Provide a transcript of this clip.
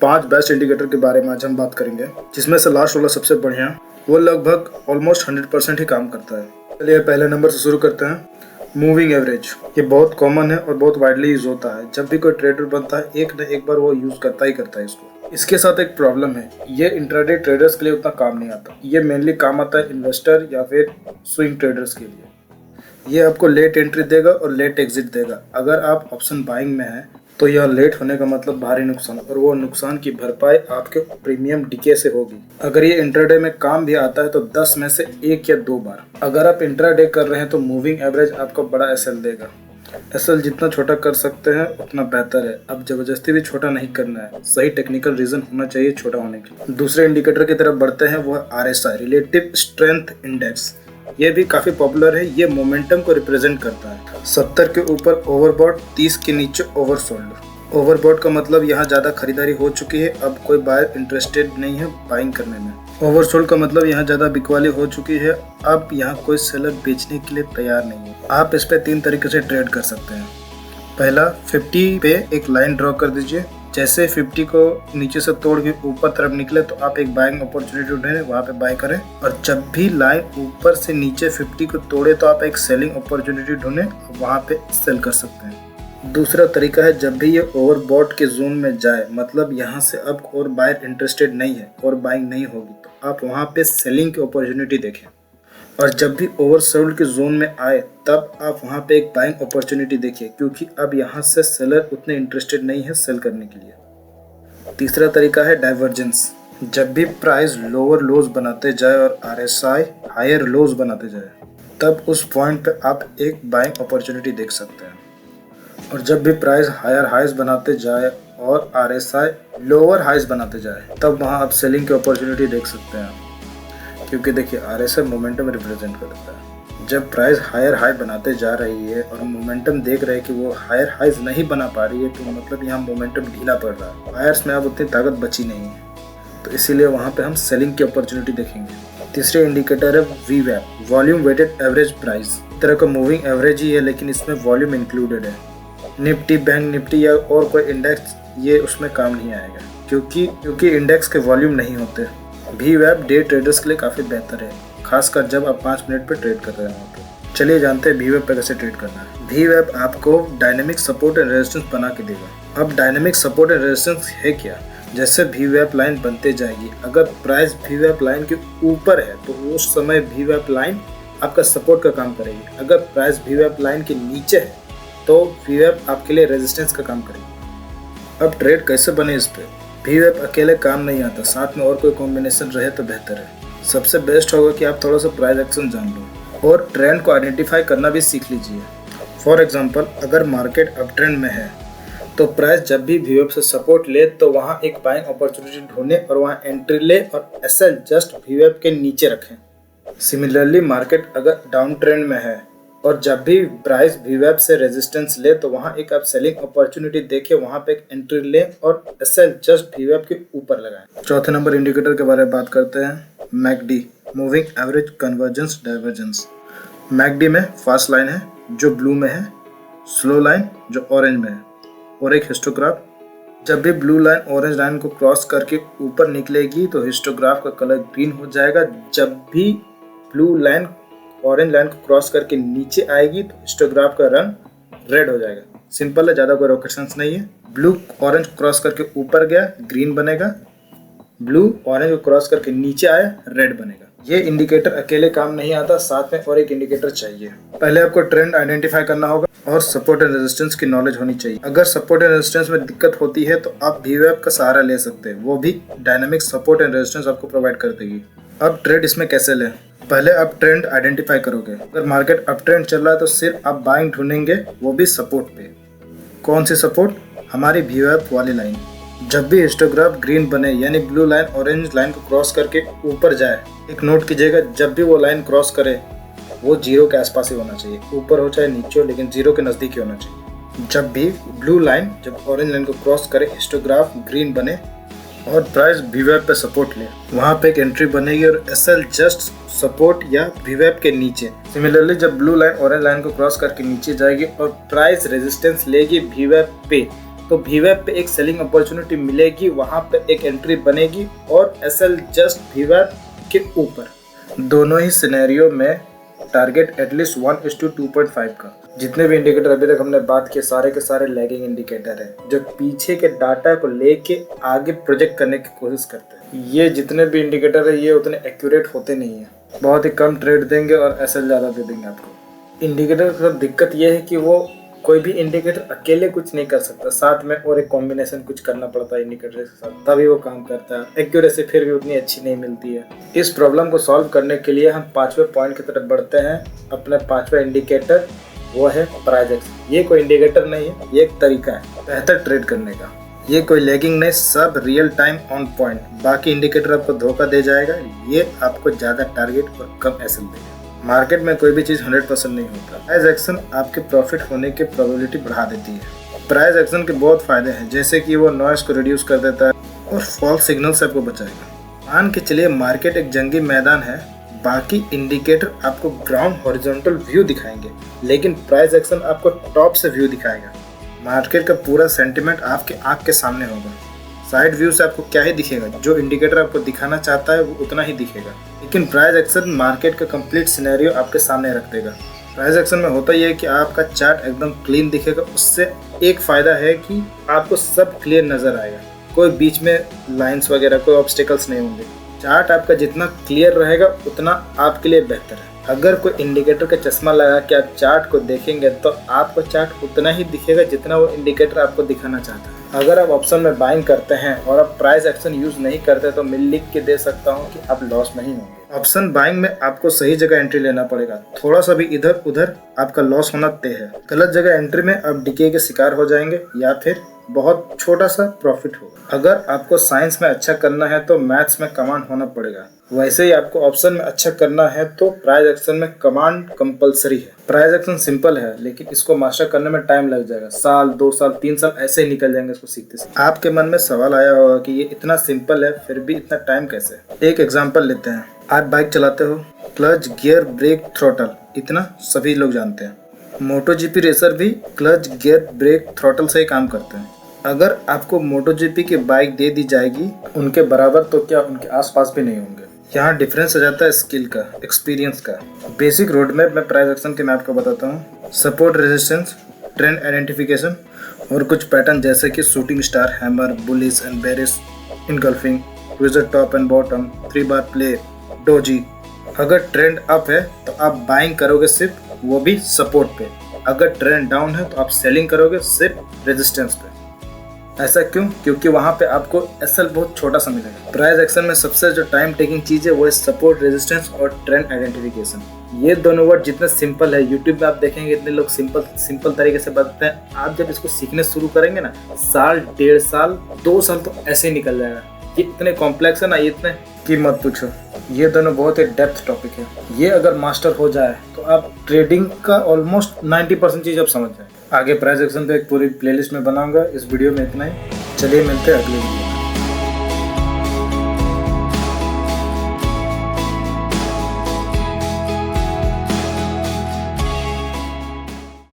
5 best indicator के बारे में आज हम बात करेंगे, जिसमें से लास्ट वाला सबसे बढ़िया, वो लगभग ऑलमोस्ट 100% ही काम करता है। चलिए पहले नंबर से शुरू करते हैं। मूविंग एवरेज, ये बहुत कॉमन है और बहुत वाइडली यूज होता है। जब भी कोई ट्रेडर बनता है एक न एक बार वो यूज करता ही करता है इसको। इसके साथ एक प्रॉब्लम है, ये इंट्राडे ट्रेडर्स के लिए उतना काम नहीं आता। ये मेनली काम आता है इन्वेस्टर या फिर स्विंग ट्रेडर्स के लिए। ये आपको लेट एंट्री देगा और लेट एग्जिट देगा। अगर आप ऑप्शन बाइंग में हैं तो यह लेट होने का मतलब भारी नुकसान, और वो नुकसान की भरपाई आपके प्रीमियम डीके से होगी। अगर ये इंट्राडे में काम भी आता है तो 10 में से 1 या 2 बार। अगर आप इंट्राडे कर रहे हैं तो मूविंग एवरेज आपको बड़ा एसएल देगा। एसएल जितना छोटा कर सकते हैं उतना बेहतर है। अब जबरदस्ती भी छोटा नहीं करना है, सही टेक्निकल रीजन होना चाहिए छोटा होने के। दूसरे इंडिकेटर की तरफ बढ़ते हैं, वो है आरएसआई, रिलेटिव स्ट्रेंथ इंडेक्स। ये भी काफी पॉपुलर है। ये मोमेंटम को रिप्रेजेंट करता है। 70 के ऊपर ओवरबॉट, 30 के नीचे ओवरसोल्ड। ओवरबॉट का मतलब यहाँ ज्यादा खरीदारी हो चुकी है, अब कोई बायर इंटरेस्टेड नहीं है बाइंग करने में। ओवरसोल्ड का मतलब यहाँ ज्यादा बिकवाली हो चुकी है, अब यहाँ कोई सेलर बेचने के लिए तैयार नहीं है। आप इस पे 3 तरीके से ट्रेड कर सकते हैं। पहला, 50 पे एक लाइन ड्रॉ कर दीजिए। जैसे 50 को नीचे से तोड़ के ऊपर तरफ निकले तो आप एक बाइंग अपॉर्चुनिटी ढूंढें, वहाँ पे बाय करें। और जब भी लाइन ऊपर से नीचे 50 को तोड़े तो आप एक सेलिंग अपॉर्चुनिटी ढूंढें, वहाँ पे सेल कर सकते हैं। दूसरा तरीका है, जब भी ये ओवरबॉट के जोन में जाए, मतलब यहाँ से अब और बायर इंटरेस्टेड नहीं है और बाइंग नहीं होगी, तो आप वहाँ पे सेलिंग की अपॉर्चुनिटी देखें। और जब भी ओवरसोल्ड के जोन में आए तब आप वहाँ पे एक बाइंग अपॉर्चुनिटी देखिए, क्योंकि अब यहाँ से सेलर उतने इंटरेस्टेड नहीं है सेल करने के लिए। तीसरा तरीका है डाइवर्जेंस। जब भी प्राइस लोअर लोज बनाते जाए और आरएसआई हायर लोज बनाते जाए, तब उस पॉइंट पे आप एक बाइंग अपॉर्चुनिटी देख सकते हैं। और जब भी प्राइस हायर हाइज बनाते जाए और आरएसआई लोअर हाइज बनाते जाए, तब वहाँ आप सेलिंग की अपॉर्चुनिटी देख सकते हैं। क्योंकि देखिए आरएसआई मोमेंटम रिप्रेजेंट करता है। जब प्राइस हायर हाई बनाते जा रही है और मोमेंटम देख रहे हैं कि वो हायर हाइज नहीं बना पा रही है, तो मतलब यहाँ मोमेंटम ढीला पड़ रहा है। बायर्स में अब उतनी ताकत बची नहीं है, तो इसीलिए वहाँ पे हम सेलिंग की अपॉर्चुनिटी देखेंगे। तीसरे इंडिकेटर है वीवैप, वॉल्यूम वेटेड एवरेज प्राइस। इस तरह का मूविंग एवरेज ही है, लेकिन इसमें वॉल्यूम इंक्लूडेड है। निफ्टी, बैंक निफ्टी या और कोई इंडेक्स ये उसमें काम नहीं आएगा, क्योंकि इंडेक्स के वॉल्यूम नहीं होते। वीवैप डे ट्रेडर्स के लिए काफ़ी बेहतर है, खासकर जब आप 5 मिनट पे ट्रेड कर रहे हो। तो चलिए जानते हैं वीवैप पे कैसे ट्रेड करना है। वीवैप आपको डायनेमिक सपोर्ट एंड रेजिस्टेंस बना के देगा। अब डायनेमिक सपोर्ट एंड रेजिस्टेंस है क्या? जैसे वीवैप लाइन बनते जाएगी, अगर प्राइस वीवैप लाइन के ऊपर है तो उस समय वीवैप लाइन आपका सपोर्ट का काम करेगी। अगर प्राइस वीवैप लाइन के नीचे है तो वीवैप आपके लिए रेजिस्टेंस का काम करेगी। अब ट्रेड कैसे बने इस पे? वीवैप अकेले काम नहीं आता, साथ में और कोई कॉम्बिनेशन रहे तो बेहतर है। सबसे बेस्ट होगा कि आप थोड़ा सा प्राइस एक्शन जान लो और ट्रेंड को आइडेंटिफाई करना भी सीख लीजिए। फॉर एग्जांपल, अगर मार्केट अप ट्रेंड में है तो प्राइस जब भी वीवैप से सपोर्ट ले तो वहाँ एक बाइंग अपॉर्चुनिटी ढूंढे और वहाँ एंट्री ले और एसएल जस्ट वीवैप के नीचे रखें। सिमिलरली, मार्केट अगर डाउन ट्रेंड में है और जब भी प्राइस वीवैप से रेजिस्टेंस ले तो वहाँ एक आप सेलिंग अपॉर्चुनिटी देखें, वहाँ पे एक एंट्री ले और एसएल जस्ट वीवैप के ऊपर लगाएं। चौथे नंबर इंडिकेटर के बारे में बात करते हैं, McD, moving average convergence divergence. McD में फास्ट लाइन है जो ब्लू में है, स्लो लाइन जो ऑरेंज में है, और एक हिस्टोग्राफ। जब भी ब्लू लाइन ऑरेंज लाइन को क्रॉस करके ऊपर निकलेगी तो हिस्टोग्राफ का कलर ग्रीन हो जाएगा। जब भी ब्लू लाइन ऑरेंज लाइन को क्रॉस करके नीचे आएगी तो हिस्टोग्राफ का रंग रेड हो जाएगा। सिंपल है, ज़्यादा कोई रॉकेट नहीं है। ब्लू ऑरेंज क्रॉस करके ऊपर गया, ग्रीन बनेगा। ब्लू ऑरेंज को क्रॉस करके नीचे आया, रेड बनेगा। ये इंडिकेटर अकेले काम नहीं आता, साथ में और एक इंडिकेटर चाहिए। पहले आपको ट्रेंड आइडेंटिफाई करना होगा और सपोर्ट एंड रेजिस्टेंस की नॉलेज होनी चाहिए। अगर सपोर्ट एंड रेजिस्टेंस में दिक्कत होती है तो आप वीवैप का सहारा ले सकते हैं, वो भी डायनामिक सपोर्ट एंड रेजिस्टेंस आपको प्रोवाइड कर देगी। अब ट्रेड इसमें कैसे लें? पहले आप ट्रेंड आइडेंटिफाई करोगे। अगर मार्केट अप ट्रेंड चल रहा है तो सिर्फ आप बाइंग ढूंढेंगे, वो भी सपोर्ट पे। कौन सी सपोर्ट? हमारी वीवैप वाली लाइन। जब भी हिस्टोग्राफ ग्रीन बने, यानी ब्लू लाइन ऑरेंज लाइन को क्रॉस करके ऊपर जाए, एक नोट कीजिएगा, जब भी वो लाइन क्रॉस करे वो 0 के आसपास ही होना चाहिए। ऊपर हो चाहे नीचे हो, लेकिन 0 के नज़दीक ही होना चाहिए। जब भी ब्लू लाइन जब ऑरेंज लाइन को क्रॉस करे, हिस्टोग्राफ ग्रीन बने और प्राइस वीवैप पे सपोर्ट ले, वहाँ पे एक एंट्री बनेगी और एसएल जस्ट सपोर्ट या वीवैप के नीचे। सिमिलरली, जब ब्लू लाइन ऑरेंज लाइन को क्रॉस करके नीचे जाएगी और प्राइस रेजिस्टेंस लेगी वीवैप पे, तो VWAP पे एक सेलिंग अपॉर्चुनिटी मिलेगी, वहां पे एक एंट्री बनेगी और SL जस्ट VWAP के ऊपर। दोनों ही सिनेरियो में टारगेट एटलीस्ट 1:2.5 का। जितने भी इंडिकेटर अभी तक हमने बात किए सारे के सारे लैगिंग इंडिकेटर है, जो पीछे के डाटा को लेके आगे प्रोजेक्ट करने की कोशिश करते हैं। ये जितने भी इंडिकेटर है ये उतने एक्यूरेट होते नहीं है, बहुत ही कम ट्रेड देंगे और SL ज़्यादा दे देंगे आपको। इंडिकेटर का दिक्कत ये है कि वो कोई भी इंडिकेटर अकेले कुछ नहीं कर सकता, साथ में और एक कॉम्बिनेशन कुछ करना पड़ता है इंडिकेटर के साथ, तभी वो काम करता है। एक्यूरेसी फिर भी उतनी अच्छी नहीं मिलती है। इस प्रॉब्लम को सॉल्व करने के लिए हम 5वें पॉइंट की तरफ बढ़ते हैं। अपना 5वां इंडिकेटर वो है प्राइस एक्शन। ये कोई इंडिकेटर नहीं है, ये एक तरीका है बेहतर ट्रेड करने का। ये कोई लैगिंग नहीं, सब रियल टाइम ऑन पॉइंट। बाकी इंडिकेटर आपको धोखा दे जाएगा, ये आपको ज़्यादा टारगेट और कम एसएल देगा। मार्केट में कोई भी चीज़ 100% नहीं होता। प्राइस एक्शन आपके प्रॉफिट होने की प्रोबेबिलिटी बढ़ा देती है। प्राइस एक्शन के बहुत फायदे हैं, जैसे कि वो नॉइस को रिड्यूस कर देता है और फॉल्स सिग्नल से आपको बचाएगा। मान के चलिए मार्केट एक जंगी मैदान है, बाकी इंडिकेटर आपको ग्राउंड हॉरिजॉन्टल व्यू दिखाएंगे, लेकिन प्राइस एक्शन आपको टॉप से व्यू दिखाएगा। मार्केट का पूरा सेंटिमेंट आपके आँख के सामने होगा। साइड व्यू से आपको क्या ही दिखेगा, जो इंडिकेटर आपको दिखाना चाहता है वो उतना ही दिखेगा, लेकिन प्राइस एक्शन मार्केट का कंप्लीट सिनेरियो आपके सामने रख देगा। प्राइस एक्शन में होता यह है कि आपका चार्ट एकदम क्लीन दिखेगा। उससे एक फ़ायदा है कि आपको सब क्लियर नज़र आएगा, कोई बीच में लाइंस वगैरह कोई ऑब्स्टिकल्स नहीं होंगे। चार्ट आपका जितना क्लियर रहेगा उतना आपके लिए बेहतर है। अगर कोई इंडिकेटर का चश्मा लगा के आप चार्ट को देखेंगे तो आपको चार्ट उतना ही दिखेगा जितना वो इंडिकेटर आपको दिखाना चाहता है। अगर आप ऑप्शन में बाइंग करते हैं और आप प्राइस एक्शन यूज नहीं करते तो मैं लिख के दे सकता हूं कि आप लॉस नहीं होंगे। ऑप्शन बाइंग में आपको सही जगह एंट्री लेना पड़ेगा, थोड़ा सा भी इधर उधर आपका लॉस होना तय है। गलत जगह एंट्री में आप डिके के शिकार हो जाएंगे या फिर बहुत छोटा सा प्रॉफिट होगा। अगर आपको साइंस में अच्छा करना है तो मैथ्स में कमांड होना पड़ेगा, वैसे ही आपको ऑप्शन में अच्छा करना है तो प्राइस एक्शन में कमांड कंपलसरी है। प्राइस एक्शन सिंपल है, लेकिन इसको मास्टर करने में टाइम लग जाएगा, साल 2 साल 3 साल ऐसे ही निकल जाएंगे इसको सीखते सीखते। आपके मन में सवाल आया होगा कि ये इतना सिंपल है फिर भी इतना टाइम कैसे। एक एग्जाम्पल लेते हैं। आप बाइक चलाते हो, क्लच गियर ब्रेक थ्रोटल इतना सभी लोग जानते हैं। मोटोजीपी रेसर भी क्लच गियर ब्रेक थ्रोटल से ही काम करते हैं। अगर आपको मोटोजीपी की बाइक दे दी जाएगी उनके बराबर तो क्या उनके आसपास भी नहीं होंगे। यहाँ डिफरेंस आ जाता है स्किल का, एक्सपीरियंस का। बेसिक रोड मैप में प्राइस एक्शन के मैं आपको बताता हूँ। सपोर्ट रेजिस्टेंस, ट्रेंड आइडेंटिफिकेशन और कुछ पैटर्न जैसे कि shooting star, hammer, bullish and berries, engulfing, tweezer top and bottom, 3 bar play, doji. अगर ट्रेंड अप है तो आप बाइंग करोगे सिर्फ वो भी सपोर्ट पे, अगर ट्रेंड डाउन है तो आप सेलिंग करोगे सिर्फ रेजिस्टेंस पे। ऐसा क्यों? क्योंकि वहाँ पे आपको एसएल बहुत छोटा सा मिलेगा। प्राइस एक्शन में सबसे जो टाइम टेकिंग चीज़ है वो है सपोर्ट, रेजिस्टेंस और ट्रेंड आइडेंटिफिकेशन। ये दोनों वर्ड जितने सिंपल है, यूट्यूब में आप देखेंगे इतने लोग सिंपल तरीके से बताते हैं। आप जब इसको सीखने शुरू करेंगे ना, साल, 1.5 साल, 2 साल तो ऐसे ही निकल जाएगा। ये इतने कॉम्प्लेक्स है ना, ये इतने कि मत पूछो। ये दोनों बहुत ही डेप्थ टॉपिक है। ये अगर मास्टर हो जाए तो आप ट्रेडिंग का ऑलमोस्ट 90% चीज़ आप समझ जाए। आगे प्राइस एक्शन पे एक पूरी प्लेलिस्ट में बनाऊंगा। इस वीडियो में इतना ही। चलिए मिलते हैं अगले वीडियो में।